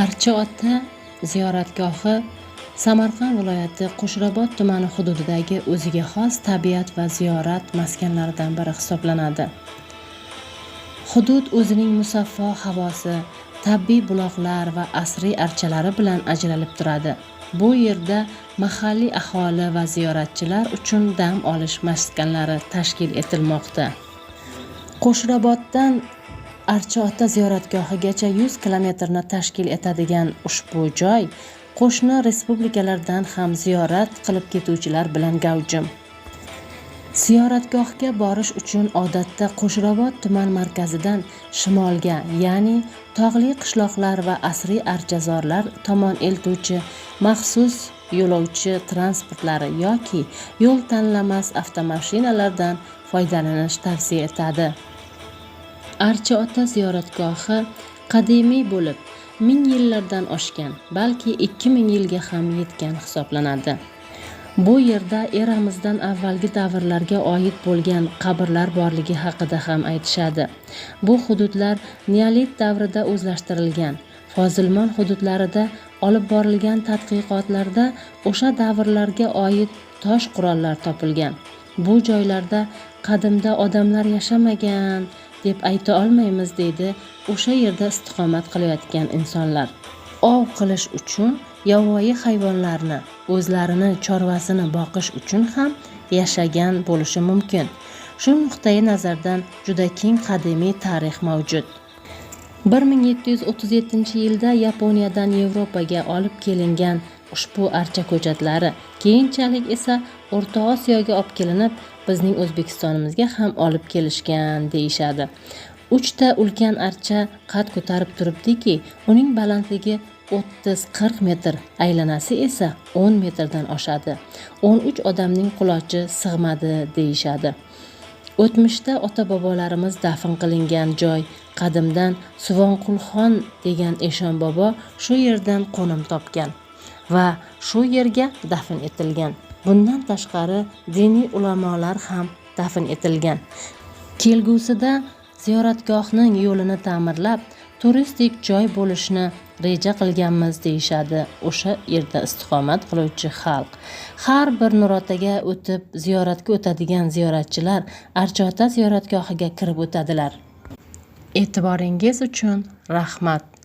Archa ota ziyoratgohi Samarqand viloyati Qo'shrabot tumani hududidagi o'ziga xos tabiat va ziyorat maskanlaridan biri hisoblanadi. Hudud o'zining musaffo havosi, tabiiy buloqlar va asriy archalari bilan ajralib turadi. Bu yerda mahalliy aholi va ziyoratchilar uchun dam olish maskanlari tashkil etilmoqda. Qo'shrabotdan Archa ota ziyoratgohigacha 100 kilometrni tashkil etadigan ushbu joy qo'shni respublikalardan ham ziyorat qilib ketuvchilar bilan gavjum. Ziyoratgohga borish uchun odatda Qo'shrabot tuman markazidan shimolga, ya'ni tog'li qishloqlar va asriy archazorlar tomon eltuvchi maxsus yo'lovchi transportlari yoki yo'l tanlamas avtomashinalardan foydalanish tavsiya etadi. Archa ota ziyoratgohi qadimiy bo'lib, 1000 yillardan oshgan, balki 2000 yilga ham yetgan hisoblanadi. Bu yerda eramizdan avvalgi davrlarga oid bo'lgan qabrlar borligi haqida ham aytishadi. Bu hududlar neolit davrida o'zlashtirilgan. Fozilmon hududlarida olib borilgan tadqiqotlarda o'sha davrlarga oid tosh qurollar topilgan. Bu joylarda qadimda odamlar yashamagan deb ayta olmaymiz, deydi o'sha yerda istiqomat qilayotgan insonlar. Ov qilish uchun yovvoyi hayvonlarni, o'zlarini chorvasini boqish uchun ham yashagan bo'lishi mumkin. Shu nuqtai nazardan juda keng qadimiy tarix mavjud. 1737-yilda Yaponiyadan Yevropaga olib kelingan ushbu archa ko'chatlari keyinchalik esa O'rta Osiyoga olib kelinib, bizning O'zbekistonimizga ham olib kelishgan deyishadi. 3 ta ulkan archa qad ko'tarib turibdiki, uning balandligi 30-40 metr, aylanasi esa 10 metrdan oshadi. 13 odamning qulochi sig'madi deyishadi. O'tmishda ota-bobolarimiz dafn qilingan joy, qadimdan Suvonqulxon degan eshon bobo shu yerdan qo'nim topgan va shu yerga dafn etilgan. Bundan tashqari diniy ulamolar ham dafn etilgan. Kelgusida ziyoratgohning yo'lini ta'mirlab, turistik joy bo'lishni reja qilganmiz deyishadi o'sha yerda istiqomat qiluvchi xalq. Har bir Nurotaga o'tib ziyoratga o'tadigan ziyoratchilar Archa ota ziyoratgohiga kirib o'tadilar. E'tiboringiz uchun rahmat.